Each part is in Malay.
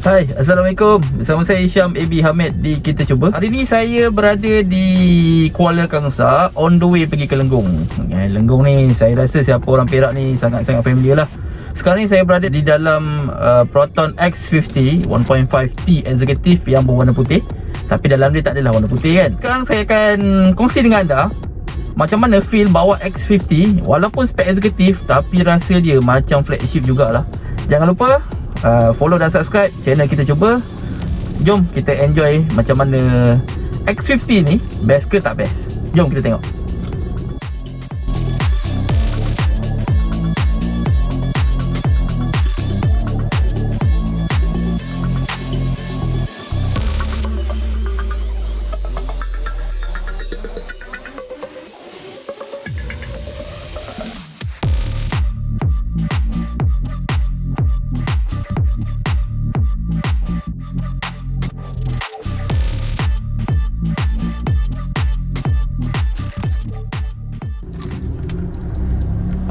Hai, Assalamualaikum. Bersama saya Syam AB Hamid di Kita Cuba. Hari ni saya berada di Kuala Kangsar, on the way pergi ke Lenggong. Lenggong ni saya rasa siapa orang Perak ni sangat-sangat familiar lah. Sekarang ni saya berada di dalam Proton X50 1.5T Executive yang berwarna putih. Tapi dalam dia tak adalah warna putih kan. Sekarang saya akan kongsi dengan anda macam mana feel bawa X50. Walaupun spek eksekutif, tapi rasa dia macam flagship jugalah. Jangan lupa follow dan subscribe channel Kita Cuba. Jom kita enjoy macam mana X50 ni best ke tak best. Jom kita tengok.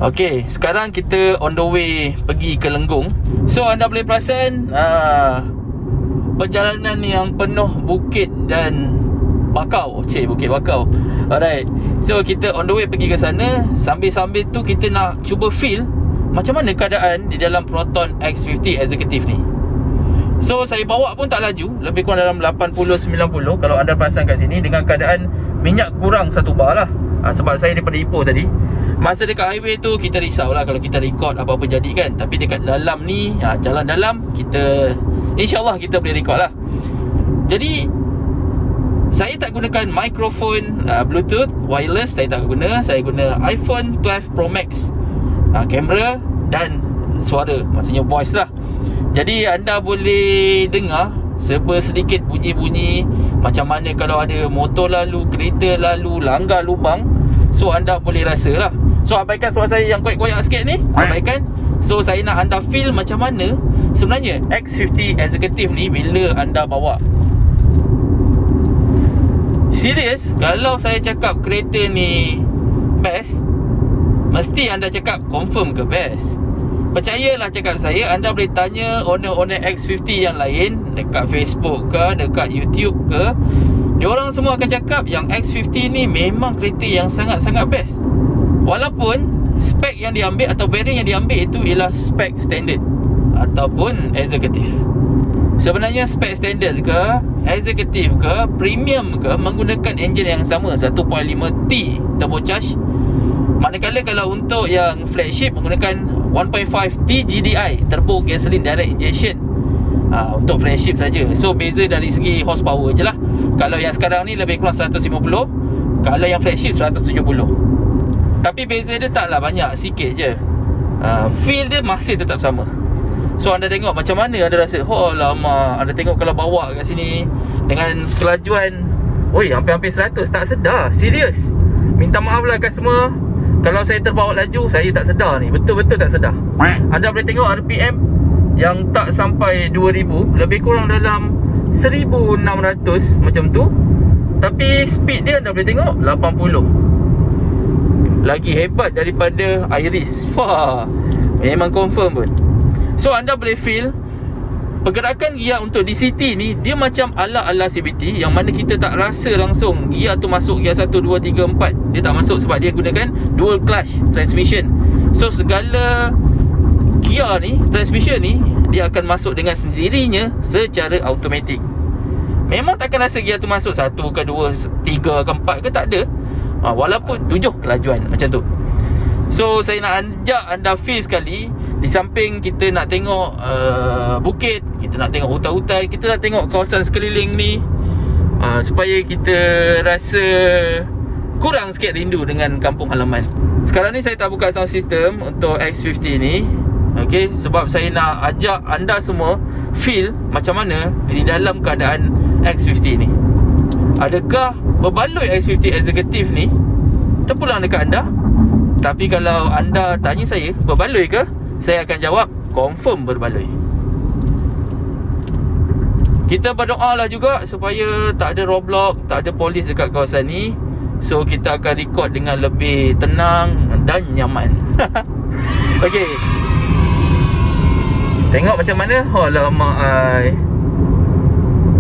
Okey, sekarang kita on the way pergi ke Lenggong. So anda boleh perasan perjalanan yang penuh bukit dan bakau. Bukit bakau. Alright. So kita on the way pergi ke sana. Sambil-sambil tu kita nak cuba feel macam mana keadaan di dalam Proton X50 Executive ni. So saya bawa pun tak laju, lebih kurang dalam 80-90 kalau anda perasan kat sini, dengan keadaan minyak kurang 1 bar lah. Sebab saya daripada Ipoh tadi. Masa dekat highway tu kita risaulah kalau kita record apa-apa jadi kan. Tapi dekat dalam ni, jalan dalam, kita InsyaAllah kita boleh record lah. Jadi saya tak gunakan mikrofon Bluetooth wireless. Saya tak guna. Saya guna iPhone 12 Pro Max kamera dan suara, maksudnya voice lah. Jadi anda boleh dengar serba sedikit bunyi-bunyi macam mana kalau ada motor lalu, kereta lalu, langgar lubang. So anda boleh rasa lah. So abaikan suara saya yang koyak-koyak sikit ni, abaikan. So saya nak anda feel macam mana sebenarnya X50 Executive ni bila anda bawa. Serius, kalau saya cakap kereta ni best, mesti anda cakap confirm ke best. Percayalah cakap saya, anda boleh tanya owner-owner X50 yang lain dekat Facebook ke, dekat YouTube ke, diorang semua akan cakap yang X50 ni memang kereta yang sangat-sangat best. Walaupun spek yang diambil atau bearing yang diambil itu ialah spek standard ataupun executive. Sebenarnya spek standard ke, executive ke, premium ke, menggunakan enjin yang sama 1.5T turbocharged. Manakala kalau untuk yang flagship menggunakan 1.5T GDI turbo gasoline direct injection. Untuk flagship saja. So beza dari segi horsepower je lah. Kalau yang sekarang ni lebih kurang 150, kalau yang flagship 170. Tapi beza dia taklah banyak, sikit je. Feel dia masih tetap sama. So anda tengok macam mana anda rasa. Oh lama, anda tengok kalau bawa kat sini dengan kelajuan hampir-hampir 100, tak sedar. Serius. Minta maaf lah customer, kalau saya terbawa laju, saya tak sedar ni. Betul-betul tak sedar. Anda boleh tengok RPM yang tak sampai 2000, lebih kurang dalam 1600 macam tu. Tapi speed dia anda boleh tengok 80. Lagi hebat daripada Iris. Wah, memang confirm pun. So anda boleh feel pergerakan gear untuk DCT ni, dia macam ala-ala CVT, yang mana kita tak rasa langsung gear tu masuk gear 1, 2, 3, 4. Dia tak masuk sebab dia gunakan dual clutch transmission. So segala gear ni, transmission ni, dia akan masuk dengan sendirinya secara automatik. Memang takkan rasa gear tu masuk 1 ke 2, 3 ke 4 ke, tak ada. Walaupun 7 kelajuan macam tu. So saya nak ajak anda feel sekali. Di samping kita nak tengok bukit, kita nak tengok hutan-hutan, kita nak tengok kawasan sekeliling ni, supaya kita rasa kurang sikit rindu dengan kampung halaman. Sekarang ni saya tak buka sound system untuk X50 ni, okay, sebab saya nak ajak anda semua feel macam mana di dalam keadaan X50 ni. Adakah berbaloi X50 Executive ni terpulang dekat anda? Tapi kalau anda tanya saya, berbaloi ke? Saya akan jawab, confirm berbaloi. Kita berdoa lah juga supaya tak ada roadblock, tak ada polis dekat kawasan ni. So kita akan record dengan lebih tenang dan nyaman. Okay. Tengok macam mana. Alamak ai.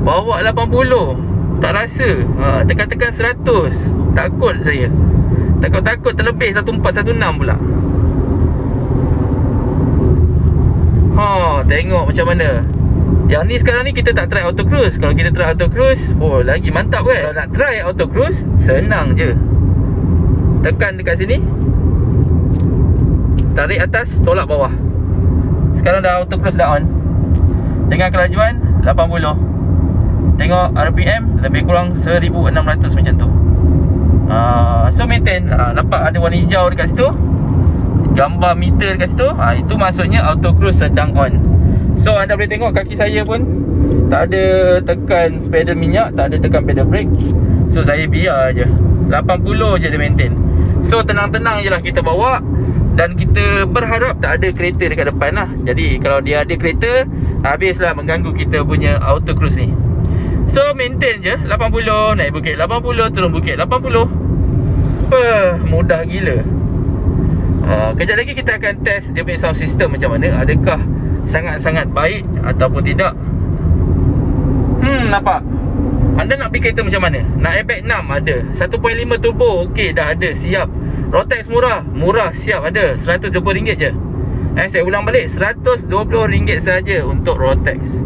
Bawa 80 tak rasa. Tekan-tekan 100. Takut saya. Takut-takut terlebih 1416 pula. Tengok macam mana. Yang ni sekarang ni kita tak try auto cruise. Kalau kita try auto cruise, lagi mantap kan. Kalau nak try auto cruise, senang je. Tekan dekat sini, tarik atas, tolak bawah. Sekarang dah auto cruise dah on. Dengan kelajuan 80. Tengok RPM lebih kurang 1600 macam tu. So maintain. Nampak ada warna hijau dekat situ, gambar meter dekat situ. Itu maksudnya auto cruise sedang on. So anda boleh tengok kaki saya pun tak ada tekan pedal minyak, tak ada tekan pedal brake. So saya biar je 80 je dia maintain. So tenang-tenang je lah kita bawa. Dan kita berharap tak ada kereta dekat depan lah. Jadi kalau dia ada kereta, habislah mengganggu kita punya auto cruise ni. So maintain je 80, naik bukit 80, turun bukit 80. Mudah gila. Kejap lagi kita akan test dia punya sound system macam mana. Adakah sangat-sangat baik ataupun tidak. Nampak? Anda nak pergi kereta macam mana? Nak airbag 6 ada, 1.5 turbo okey dah ada, siap. Rotex murah siap ada, RM120 je. Saya ulang balik, RM120 saja untuk Rotex.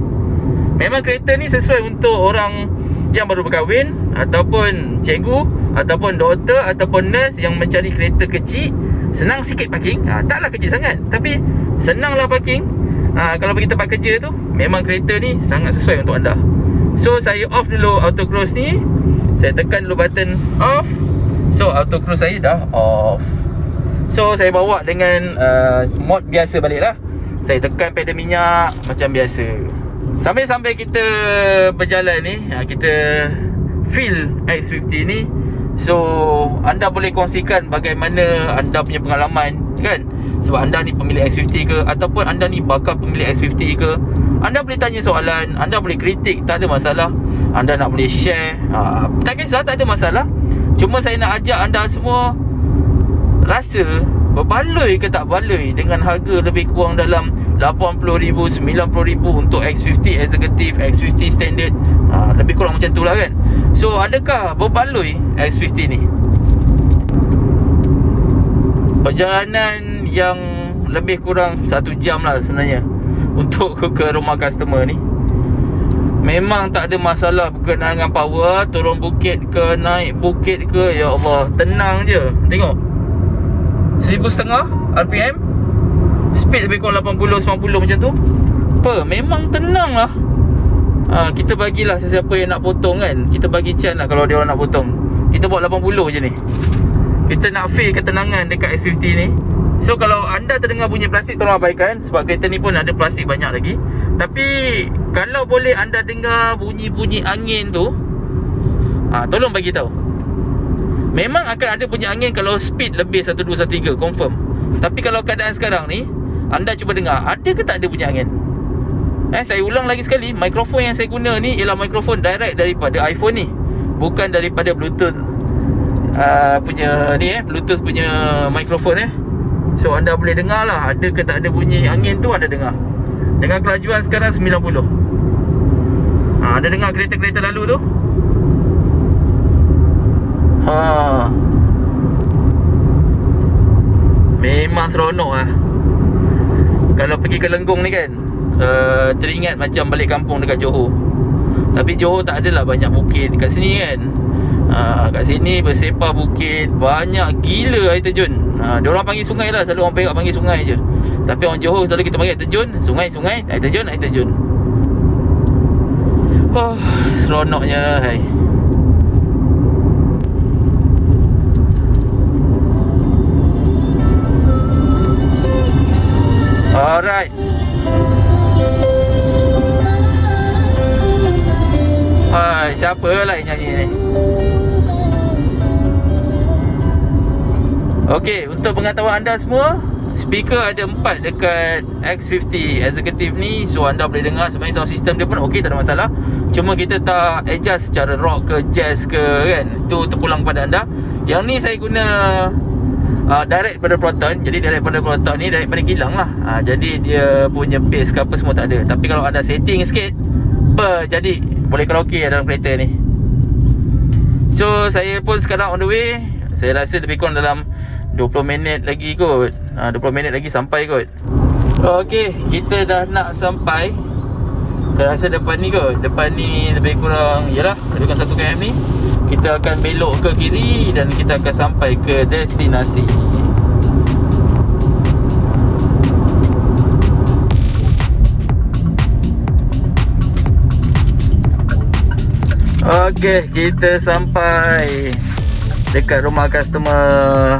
Memang kereta ni sesuai untuk orang yang baru berkahwin, ataupun cikgu, ataupun doktor, ataupun nurse yang mencari kereta kecil. Senang sikit parking. Taklah kecil sangat, tapi senanglah parking. Kalau pergi tempat kerja tu, memang kereta ni sangat sesuai untuk anda. So saya off dulu auto cruise ni. Saya tekan dulu button off. So auto cruise saya dah off. So saya bawa dengan mod biasa balik lah. Saya tekan pedal minyak macam biasa. Sambil-sambil kita berjalan ni, kita feel X50 ni. So anda boleh kongsikan bagaimana anda punya pengalaman kan. Sebab anda ni pemilik X50 ke, ataupun anda ni bakal pemilik X50 ke, anda boleh tanya soalan, anda boleh kritik, tak ada masalah. Anda nak boleh share, tak kisah, tak ada masalah. Cuma saya nak ajak anda semua rasa berbaloi ke tak baloi dengan harga lebih kurang dalam RM80,000, RM90,000 untuk X50 Executive, X50 Standard. Lebih kurang macam tu lah kan. So adakah berbaloi X50 ni? Perjalanan yang lebih kurang 1 jam lah sebenarnya untuk ke rumah customer ni. Memang tak ada masalah berkenaan dengan power. Turun bukit ke, naik bukit ke, ya Allah, tenang je. Tengok 1,500 RPM, speed lebih kurang 80-90 macam tu. Memang tenang lah. Kita bagilah sesiapa yang nak potong kan, kita bagi chance lah kalau dia orang nak potong. Kita buat 80 je ni. Kita nak feel ketenangan dekat S50 ni. So kalau anda terdengar bunyi plastik, tolong abaikan. Sebab kereta ni pun ada plastik banyak lagi. Tapi kalau boleh anda dengar bunyi-bunyi angin tu, tolong bagi tahu. Memang akan ada bunyi angin kalau speed lebih 1213, confirm. Tapi kalau keadaan sekarang ni, anda cuba dengar, ada ke tak ada bunyi angin? Saya ulang lagi sekali, mikrofon yang saya guna ni ialah mikrofon direct daripada iPhone ni, bukan daripada Bluetooth punya ni Bluetooth punya mikrofon So anda boleh dengar lah, ada ke tak ada bunyi angin tu, anda dengar. Dengan kelajuan sekarang 90. Anda dengar kereta-kereta lalu tu? Memang seronok lah. Kalau pergi ke Lenggong ni kan, teringat macam balik kampung dekat Johor. Tapi Johor tak adalah banyak bukit dekat sini kan. Kat sini bersepah bukit, banyak gila air terjun. Diorang panggil sungai lah, selalu orang Perak panggil sungai je. Tapi orang Johor selalu kita panggil air terjun. Sungai-sungai, air terjun, air terjun. Seronoknya hai. Alright. Hai, siapa lah yang nyanyi ni? Okey, untuk pengetahuan anda semua, speaker ada 4 dekat X50 Executive ni. So anda boleh dengar, sebenarnya sound system dia pun okey, tak ada masalah. Cuma kita tak adjust secara rock ke jazz ke kan, itu terpulang pada anda. Yang ni saya guna direct pada Proton. Jadi direct pada Proton ni direct pada kilang lah. Jadi dia punya base ke apa semua tak ada. Tapi kalau anda setting sikit, jadi boleh karaoke dalam kereta ni. So saya pun sekarang on the way. Saya rasa lebih kurang dalam 20 minit lagi kot. 20 minit lagi sampai kot. Okey, kita dah nak sampai. Saya rasa depan ni kot. Depan ni lebih kurang, yalah, lebih kurang 1 km ni. Kita akan belok ke kiri dan kita akan sampai ke destinasi. Okey, kita sampai dekat rumah customer.